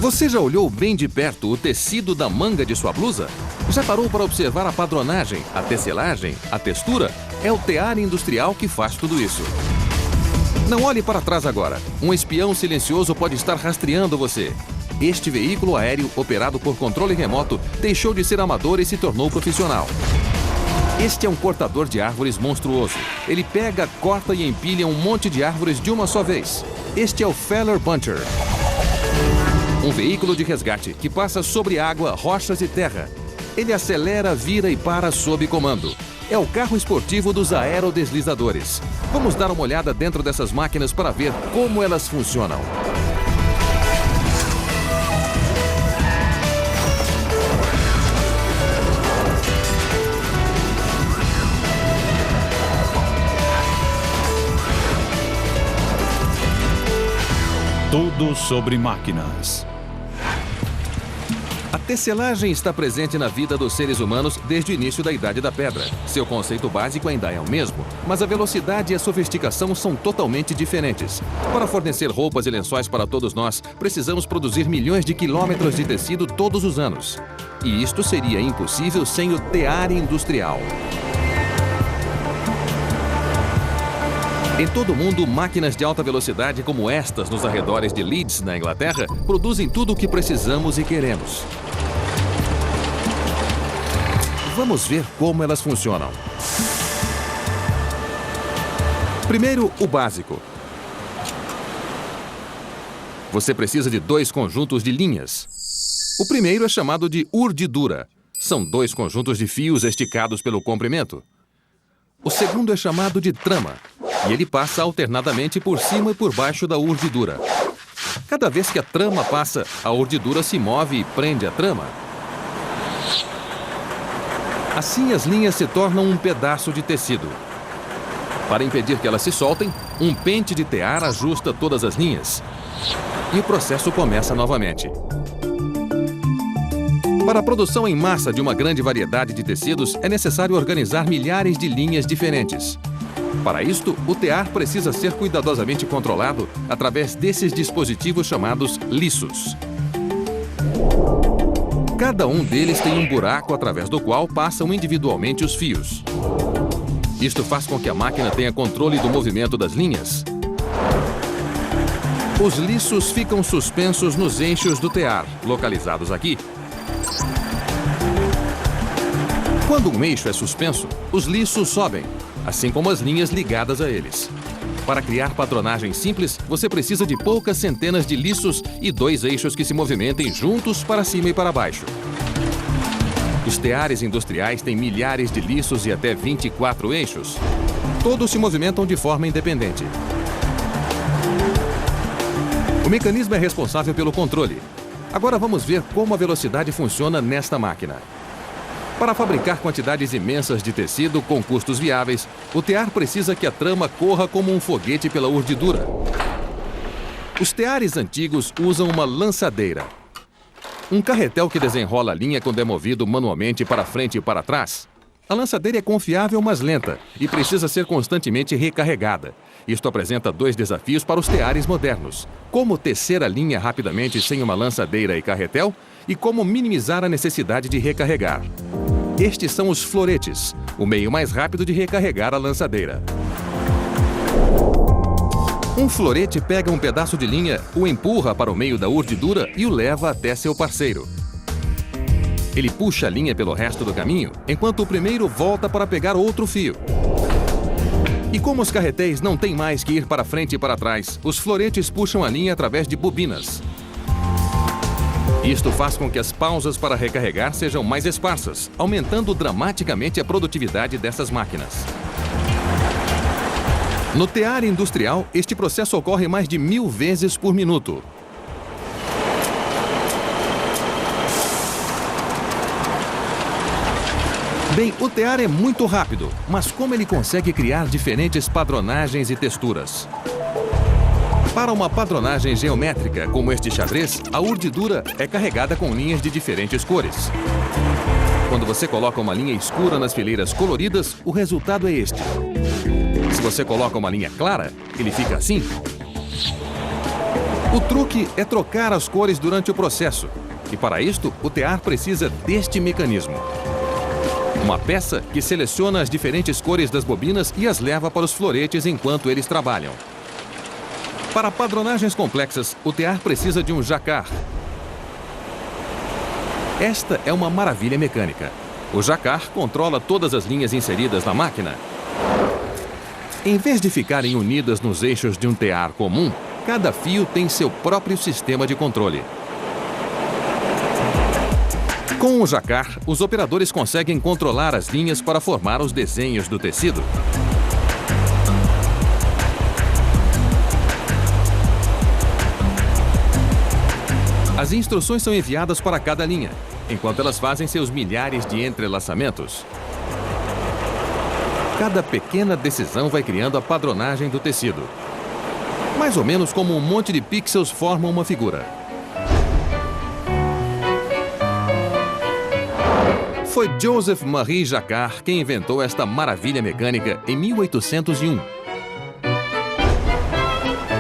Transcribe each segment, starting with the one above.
Você já olhou bem de perto o tecido da manga de sua blusa? Já parou para observar a padronagem, a tecelagem, a textura? É o tear industrial que faz tudo isso. Não olhe para trás agora. Um espião silencioso pode estar rastreando você. Este veículo aéreo, operado por controle remoto, deixou de ser amador e se tornou profissional. Este é um cortador de árvores monstruoso. Ele pega, corta e empilha um monte de árvores de uma só vez. Este é o Feller Puncher. Um veículo de resgate que passa sobre água, rochas e terra. Ele acelera, vira e para sob comando. É o carro esportivo dos aerodeslizadores. Vamos dar uma olhada dentro dessas máquinas para ver como elas funcionam. Tudo sobre máquinas. A tecelagem está presente na vida dos seres humanos desde o início da Idade da Pedra. Seu conceito básico ainda é o mesmo, mas a velocidade e a sofisticação são totalmente diferentes. Para fornecer roupas e lençóis para todos nós, precisamos produzir milhões de quilômetros de tecido todos os anos. E isto seria impossível sem o tear industrial. Em todo o mundo, máquinas de alta velocidade como estas nos arredores de Leeds, na Inglaterra, produzem tudo o que precisamos e queremos. Vamos ver como elas funcionam. Primeiro, o básico. Você precisa de 2 conjuntos de linhas. O primeiro é chamado de urdidura. São 2 conjuntos de fios esticados pelo comprimento. O segundo é chamado de trama. E ele passa alternadamente por cima e por baixo da urdidura. Cada vez que a trama passa, a urdidura se move e prende a trama. Assim, as linhas se tornam um pedaço de tecido. Para impedir que elas se soltem, um pente de tear ajusta todas as linhas. E o processo começa novamente. Para a produção em massa de uma grande variedade de tecidos, é necessário organizar milhares de linhas diferentes. Para isto, o tear precisa ser cuidadosamente controlado através desses dispositivos chamados liços. Cada um deles tem um buraco através do qual passam individualmente os fios. Isto faz com que a máquina tenha controle do movimento das linhas. Os liços ficam suspensos nos eixos do tear, localizados aqui. Quando um eixo é suspenso, os liços sobem, assim como as linhas ligadas a eles. Para criar padronagens simples, você precisa de poucas centenas de liços e 2 eixos que se movimentem juntos para cima e para baixo. Os teares industriais têm milhares de liços e até 24 eixos. Todos se movimentam de forma independente. O mecanismo é responsável pelo controle. Agora vamos ver como a velocidade funciona nesta máquina. Para fabricar quantidades imensas de tecido com custos viáveis, o tear precisa que a trama corra como um foguete pela urdidura. Os teares antigos usam uma lançadeira. Um carretel que desenrola a linha quando é movido manualmente para frente e para trás. A lançadeira é confiável, mas lenta, e precisa ser constantemente recarregada. Isto apresenta 2 desafios para os teares modernos. Como tecer a linha rapidamente sem uma lançadeira e carretel, e como minimizar a necessidade de recarregar. Estes são os floretes, o meio mais rápido de recarregar a lançadeira. Um florete pega um pedaço de linha, o empurra para o meio da urdidura e o leva até seu parceiro. Ele puxa a linha pelo resto do caminho, enquanto o primeiro volta para pegar outro fio. E como os carretéis não têm mais que ir para frente e para trás, os floretes puxam a linha através de bobinas. Isto faz com que as pausas para recarregar sejam mais esparsas, aumentando dramaticamente a produtividade dessas máquinas. No tear industrial, este processo ocorre mais de 1000 vezes por minuto. Bem, o tear é muito rápido, mas como ele consegue criar diferentes padronagens e texturas? Para uma padronagem geométrica como este xadrez, a urdidura é carregada com linhas de diferentes cores. Quando você coloca uma linha escura nas fileiras coloridas, o resultado é este. Se você coloca uma linha clara, ele fica assim. O truque é trocar as cores durante o processo. E para isto, o tear precisa deste mecanismo. Uma peça que seleciona as diferentes cores das bobinas e as leva para os floretes enquanto eles trabalham. Para padronagens complexas, o tear precisa de um jacquard. Esta é uma maravilha mecânica. O jacquard controla todas as linhas inseridas na máquina. Em vez de ficarem unidas nos eixos de um tear comum, cada fio tem seu próprio sistema de controle. Com o jacquard, os operadores conseguem controlar as linhas para formar os desenhos do tecido. As instruções são enviadas para cada linha, enquanto elas fazem seus milhares de entrelaçamentos. Cada pequena decisão vai criando a padronagem do tecido. Mais ou menos como um monte de pixels formam uma figura. Foi Joseph Marie Jacquard quem inventou esta maravilha mecânica em 1801.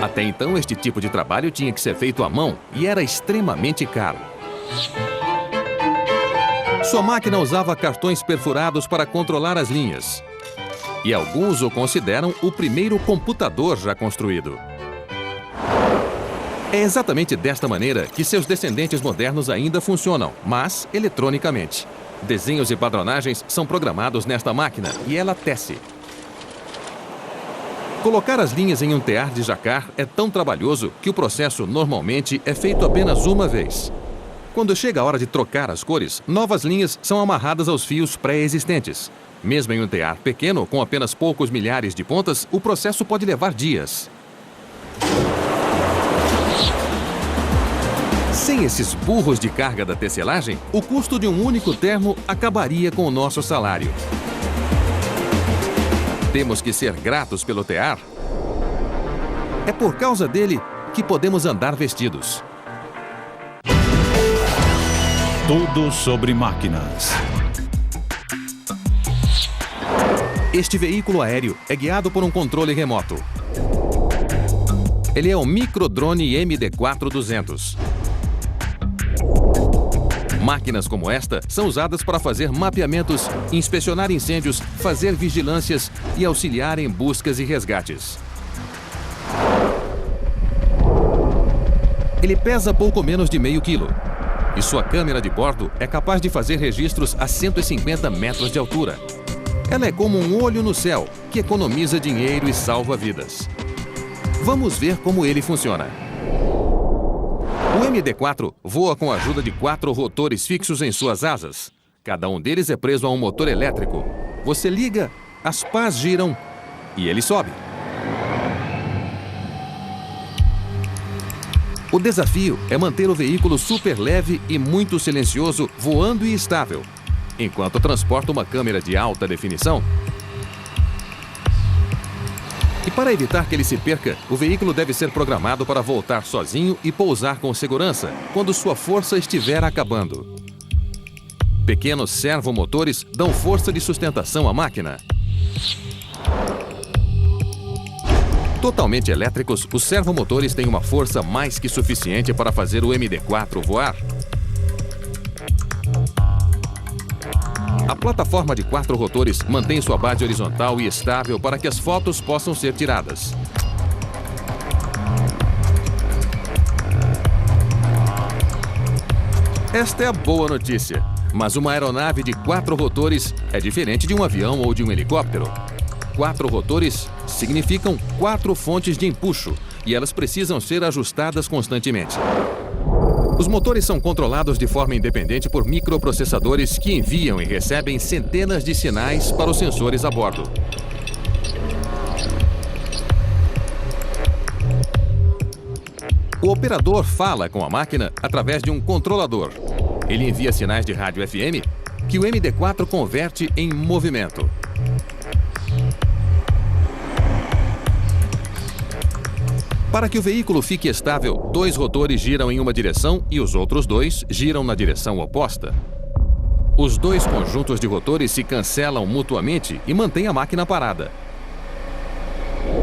Até então, este tipo de trabalho tinha que ser feito à mão e era extremamente caro. Sua máquina usava cartões perfurados para controlar as linhas. E alguns o consideram o primeiro computador já construído. É exatamente desta maneira que seus descendentes modernos ainda funcionam, mas eletronicamente. Desenhos e padronagens são programados nesta máquina e ela tece. Colocar as linhas em um tear de jacquard é tão trabalhoso que o processo normalmente é feito apenas uma vez. Quando chega a hora de trocar as cores, novas linhas são amarradas aos fios pré-existentes. Mesmo em um tear pequeno, com apenas poucos milhares de pontas, o processo pode levar dias. Sem esses burros de carga da tecelagem, o custo de um único terno acabaria com o nosso salário. Temos que ser gratos pelo tear. É por causa dele que podemos andar vestidos. Tudo sobre máquinas. Este veículo aéreo é guiado por um controle remoto. Ele é o Microdrone MD4-200. Máquinas como esta são usadas para fazer mapeamentos, inspecionar incêndios, fazer vigilâncias e auxiliar em buscas e resgates. Ele pesa pouco menos de meio quilo. E sua câmera de bordo é capaz de fazer registros a 150 metros de altura. Ela é como um olho no céu, que economiza dinheiro e salva vidas. Vamos ver como ele funciona. O MD4 voa com a ajuda de 4 rotores fixos em suas asas. Cada um deles é preso a um motor elétrico. Você liga, as pás giram e ele sobe. O desafio é manter o veículo super leve e muito silencioso voando e estável, enquanto transporta uma câmera de alta definição. E para evitar que ele se perca, o veículo deve ser programado para voltar sozinho e pousar com segurança quando sua força estiver acabando. Pequenos servomotores dão força de sustentação à máquina. Totalmente elétricos, os servomotores têm uma força mais que suficiente para fazer o MD4 voar. A plataforma de 4 rotores mantém sua base horizontal e estável para que as fotos possam ser tiradas. Esta é a boa notícia, mas uma aeronave de 4 rotores é diferente de um avião ou de um helicóptero. 4 rotores significam 4 fontes de empuxo e elas precisam ser ajustadas constantemente. Os motores são controlados de forma independente por microprocessadores que enviam e recebem centenas de sinais para os sensores a bordo. O operador fala com a máquina através de um controlador. Ele envia sinais de rádio FM que o MD4 converte em movimento. Para que o veículo fique estável, 2 rotores giram em uma direção e os outros 2 giram na direção oposta. Os 2 conjuntos de rotores se cancelam mutuamente e mantêm a máquina parada.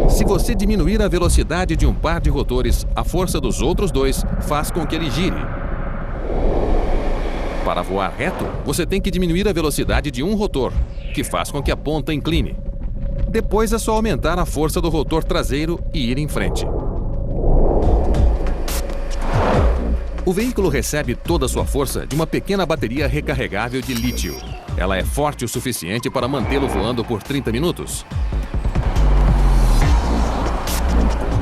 Se você diminuir a velocidade de um par de rotores, a força dos outros dois faz com que ele gire. Para voar reto, você tem que diminuir a velocidade de um rotor, que faz com que a ponta incline. Depois é só aumentar a força do rotor traseiro e ir em frente. O veículo recebe toda a sua força de uma pequena bateria recarregável de lítio. Ela é forte o suficiente para mantê-lo voando por 30 minutos.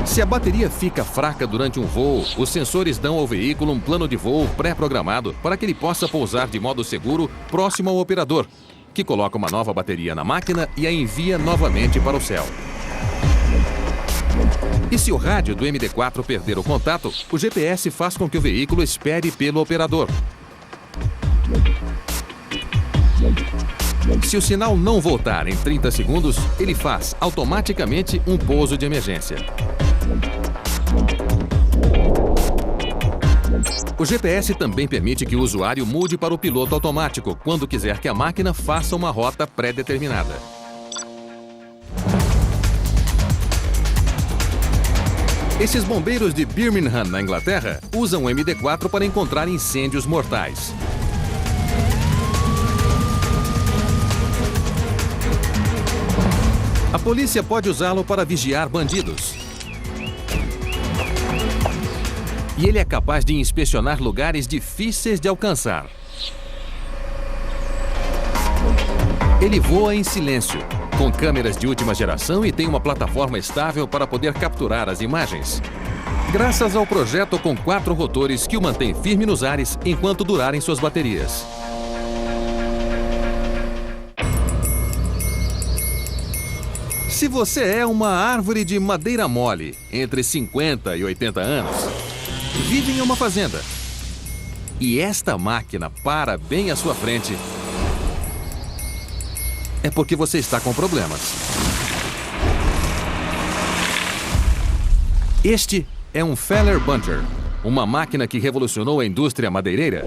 Se a bateria fica fraca durante um voo, os sensores dão ao veículo um plano de voo pré-programado para que ele possa pousar de modo seguro próximo ao operador, que coloca uma nova bateria na máquina e a envia novamente para o céu. E se o rádio do MD4 perder o contato, o GPS faz com que o veículo espere pelo operador. Se o sinal não voltar em 30 segundos, ele faz automaticamente um pouso de emergência. O GPS também permite que o usuário mude para o piloto automático quando quiser que a máquina faça uma rota pré-determinada. Esses bombeiros de Birmingham, na Inglaterra, usam o MD4 para encontrar incêndios mortais. A polícia pode usá-lo para vigiar bandidos. E ele é capaz de inspecionar lugares difíceis de alcançar. Ele voa em silêncio, com câmeras de última geração e tem uma plataforma estável para poder capturar as imagens. Graças ao projeto com 4 rotores que o mantém firme nos ares enquanto durarem suas baterias. Se você é uma árvore de madeira mole, entre 50 e 80 anos, vive em uma fazenda, e esta máquina para bem à sua frente, é porque você está com problemas. Este é um Feller Buncher, uma máquina que revolucionou a indústria madeireira.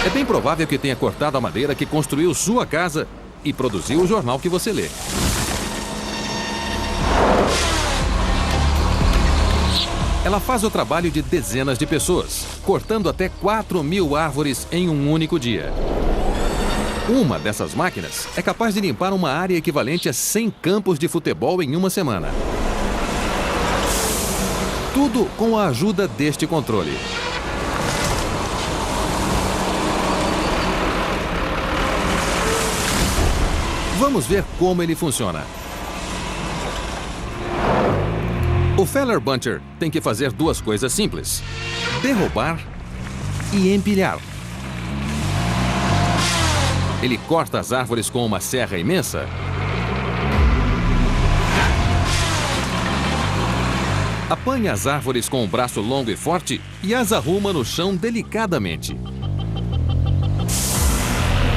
É bem provável que tenha cortado a madeira que construiu sua casa e produziu o jornal que você lê. Ela faz o trabalho de dezenas de pessoas, cortando até 4.000 árvores em um único dia. Uma dessas máquinas é capaz de limpar uma área equivalente a 100 campos de futebol em uma semana. Tudo com a ajuda deste controle. Vamos ver como ele funciona. O Feller Buncher tem que fazer 2 coisas simples: derrubar e empilhar. Ele corta as árvores com uma serra imensa. Apanha as árvores com um braço longo e forte e as arruma no chão delicadamente.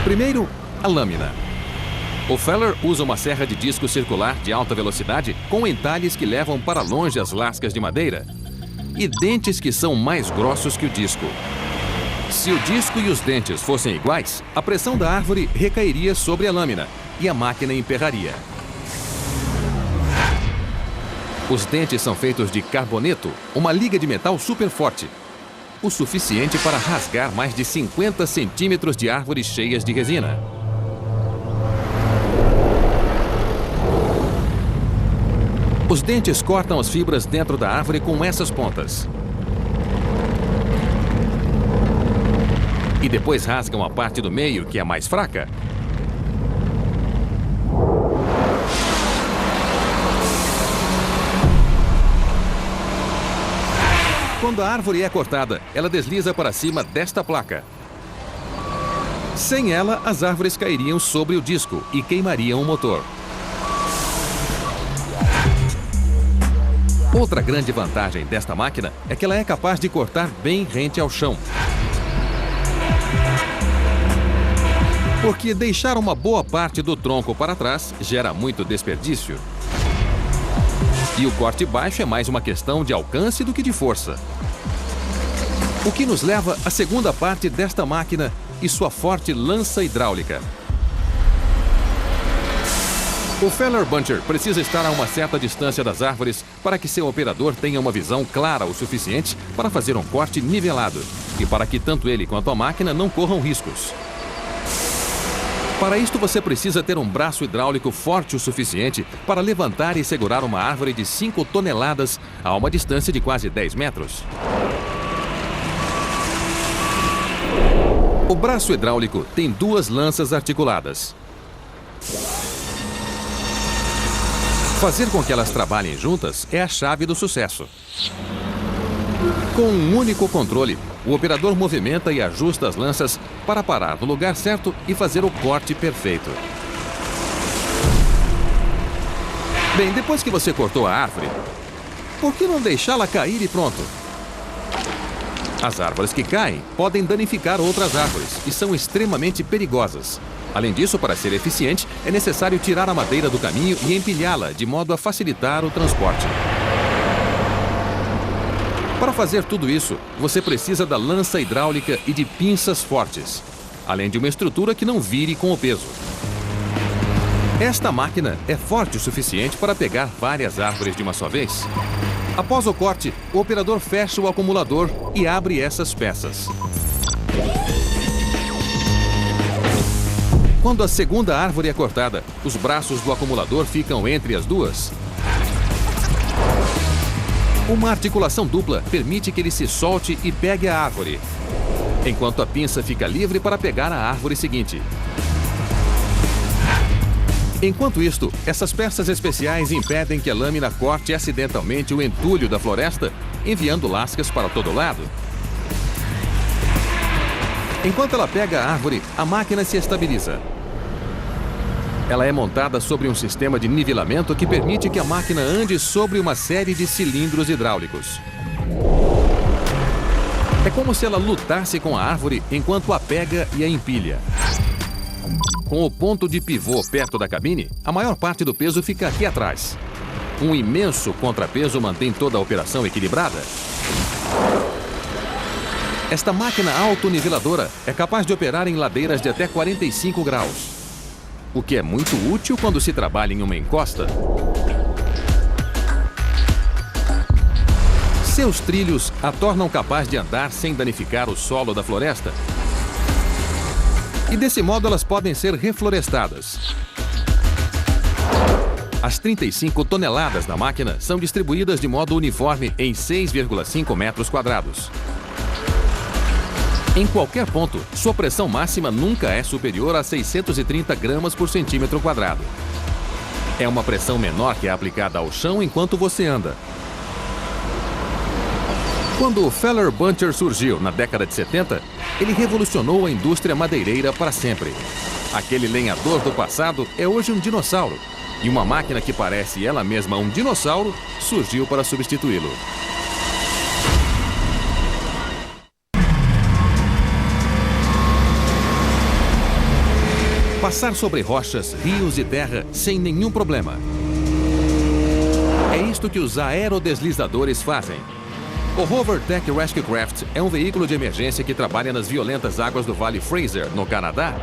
Primeiro, a lâmina. O Feller usa uma serra de disco circular de alta velocidade com entalhes que levam para longe as lascas de madeira e dentes que são mais grossos que o disco. Se o disco e os dentes fossem iguais, a pressão da árvore recairia sobre a lâmina e a máquina emperraria. Os dentes são feitos de carboneto, uma liga de metal super forte, o suficiente para rasgar mais de 50 centímetros de árvores cheias de resina. Os dentes cortam as fibras dentro da árvore com essas pontas. E depois rasgam a parte do meio, que é mais fraca. Quando a árvore é cortada, ela desliza para cima desta placa. Sem ela, as árvores cairiam sobre o disco e queimariam o motor. Outra grande vantagem desta máquina é que ela é capaz de cortar bem rente ao chão. Porque deixar uma boa parte do tronco para trás gera muito desperdício. E o corte baixo é mais uma questão de alcance do que de força. O que nos leva à segunda parte desta máquina e sua forte lança hidráulica. O Feller Buncher precisa estar a uma certa distância das árvores para que seu operador tenha uma visão clara o suficiente para fazer um corte nivelado e para que tanto ele quanto a máquina não corram riscos. Para isto, você precisa ter um braço hidráulico forte o suficiente para levantar e segurar uma árvore de 5 toneladas a uma distância de quase 10 metros. O braço hidráulico tem 2 lanças articuladas. Fazer com que elas trabalhem juntas é a chave do sucesso. Com um único controle, o operador movimenta e ajusta as lanças para parar no lugar certo e fazer o corte perfeito. Bem, depois que você cortou a árvore, por que não deixá-la cair e pronto? As árvores que caem podem danificar outras árvores e são extremamente perigosas. Além disso, para ser eficiente, é necessário tirar a madeira do caminho e empilhá-la, de modo a facilitar o transporte. Para fazer tudo isso, você precisa da lança hidráulica e de pinças fortes, além de uma estrutura que não vire com o peso. Esta máquina é forte o suficiente para pegar várias árvores de uma só vez. Após o corte, o operador fecha o acumulador e abre essas peças. Quando a segunda árvore é cortada, os braços do acumulador ficam entre as duas. Uma articulação dupla permite que ele se solte e pegue a árvore, enquanto a pinça fica livre para pegar a árvore seguinte. Enquanto isto, essas peças especiais impedem que a lâmina corte acidentalmente o entulho da floresta, enviando lascas para todo lado. Enquanto ela pega a árvore, a máquina se estabiliza. Ela é montada sobre um sistema de nivelamento que permite que a máquina ande sobre uma série de cilindros hidráulicos. É como se ela lutasse com a árvore enquanto a pega e a empilha. Com o ponto de pivô perto da cabine, a maior parte do peso fica aqui atrás. Um imenso contrapeso mantém toda a operação equilibrada. Esta máquina autoniveladora é capaz de operar em ladeiras de até 45 graus, o que é muito útil quando se trabalha em uma encosta. Seus trilhos a tornam capaz de andar sem danificar o solo da floresta. E desse modo elas podem ser reflorestadas. As 35 toneladas da máquina são distribuídas de modo uniforme em 6,5 metros quadrados. Em qualquer ponto, sua pressão máxima nunca é superior a 630 gramas por centímetro quadrado. É uma pressão menor que é aplicada ao chão enquanto você anda. Quando o Feller Buncher surgiu na década de 70, ele revolucionou a indústria madeireira para sempre. Aquele lenhador do passado é hoje um dinossauro, e uma máquina que parece ela mesma um dinossauro surgiu para substituí-lo. Passar sobre rochas, rios e terra sem nenhum problema. É isto que os aerodeslizadores fazem. O Hovertech Rescue Craft é um veículo de emergência que trabalha nas violentas águas do Vale Fraser, no Canadá.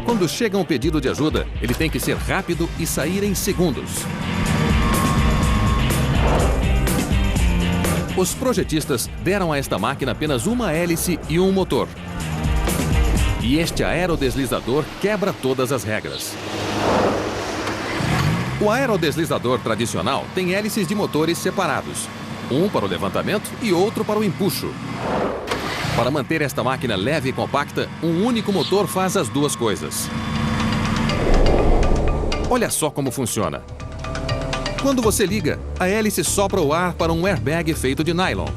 Quando chega um pedido de ajuda, ele tem que ser rápido e sair em segundos. Os projetistas deram a esta máquina apenas uma hélice e um motor. E este aerodeslizador quebra todas as regras. O aerodeslizador tradicional tem hélices de motores separados, um para o levantamento e outro para o empuxo. Para manter esta máquina leve e compacta, um único motor faz as duas coisas. Olha só como funciona. Quando você liga, a hélice sopra o ar para um airbag feito de nylon.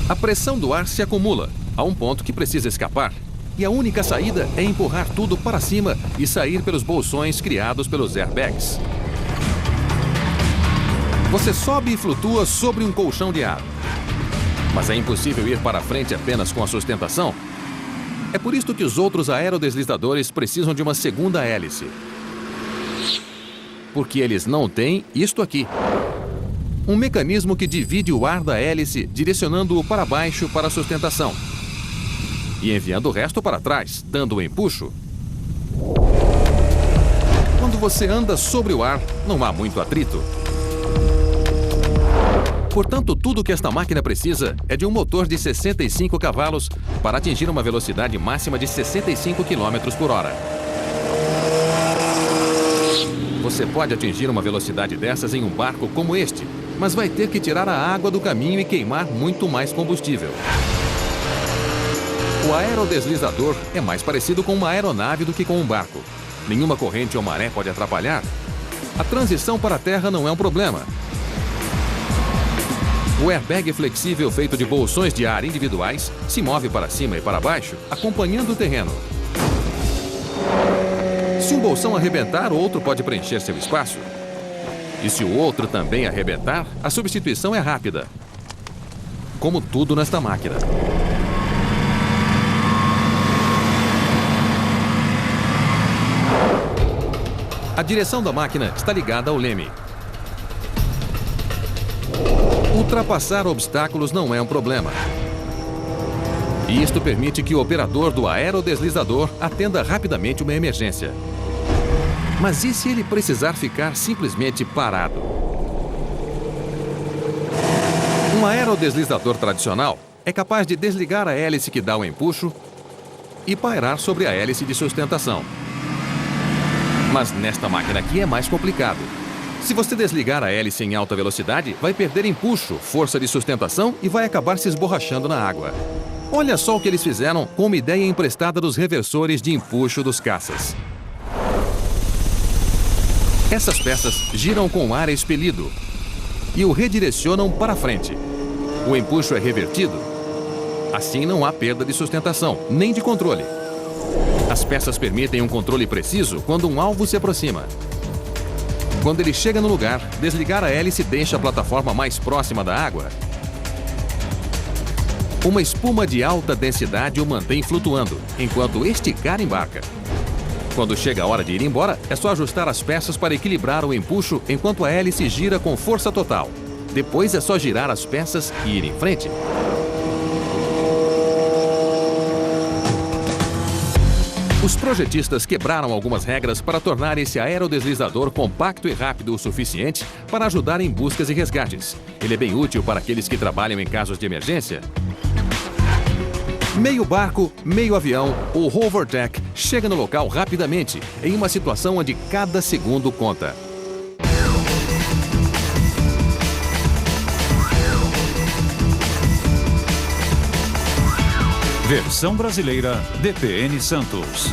A pressão do ar se acumula a um ponto que precisa escapar. E a única saída é empurrar tudo para cima e sair pelos bolsões criados pelos airbags. Você sobe e flutua sobre um colchão de ar. Mas é impossível ir para frente apenas com a sustentação. É por isso que os outros aerodeslizadores precisam de uma segunda hélice. Porque eles não têm isto aqui. Um mecanismo que divide o ar da hélice, direcionando-o para baixo para a sustentação. e enviando o resto para trás, dando um empuxo. Quando você anda sobre o ar, não há muito atrito. Portanto, tudo que esta máquina precisa é de um motor de 65 cavalos para atingir uma velocidade máxima de 65 km por hora. Você pode atingir uma velocidade dessas em um barco como este, mas vai ter que tirar a água do caminho e queimar muito mais combustível. O aerodeslizador é mais parecido com uma aeronave do que com um barco. Nenhuma corrente ou maré pode atrapalhar. A transição para a terra não é um problema. O airbag flexível feito de bolsões de ar individuais se move para cima e para baixo, acompanhando o terreno. Se um bolsão arrebentar, outro pode preencher seu espaço. E se o outro também arrebentar, a substituição é rápida. Como tudo nesta máquina. A direção da máquina está ligada ao leme. Ultrapassar obstáculos não é um problema. E isto permite que o operador do aerodeslizador atenda rapidamente uma emergência. Mas e se ele precisar ficar simplesmente parado? Um aerodeslizador tradicional é capaz de desligar a hélice que dá o empuxo e pairar sobre a hélice de sustentação. Mas nesta máquina aqui é mais complicado. Se você desligar a hélice em alta velocidade, vai perder empuxo, força de sustentação e vai acabar se esborrachando na água. Olha só o que eles fizeram com uma ideia emprestada dos reversores de empuxo dos caças. Essas peças giram com ar expelido e o redirecionam para frente. O empuxo é revertido. Assim não há perda de sustentação, nem de controle. As peças permitem um controle preciso quando um alvo se aproxima. Quando ele chega no lugar, desligar a hélice deixa a plataforma mais próxima da água. Uma espuma de alta densidade o mantém flutuando, enquanto esticar embarca. Quando chega a hora de ir embora, é só ajustar as peças para equilibrar o empuxo enquanto a hélice gira com força total. Depois é só girar as peças e ir em frente. Os projetistas quebraram algumas regras para tornar esse aerodeslizador compacto e rápido o suficiente para ajudar em buscas e resgates. Ele é bem útil para aqueles que trabalham em casos de emergência. Meio barco, meio avião, o Hovertech chega no local rapidamente, em uma situação onde cada segundo conta. Versão brasileira DPN Santos.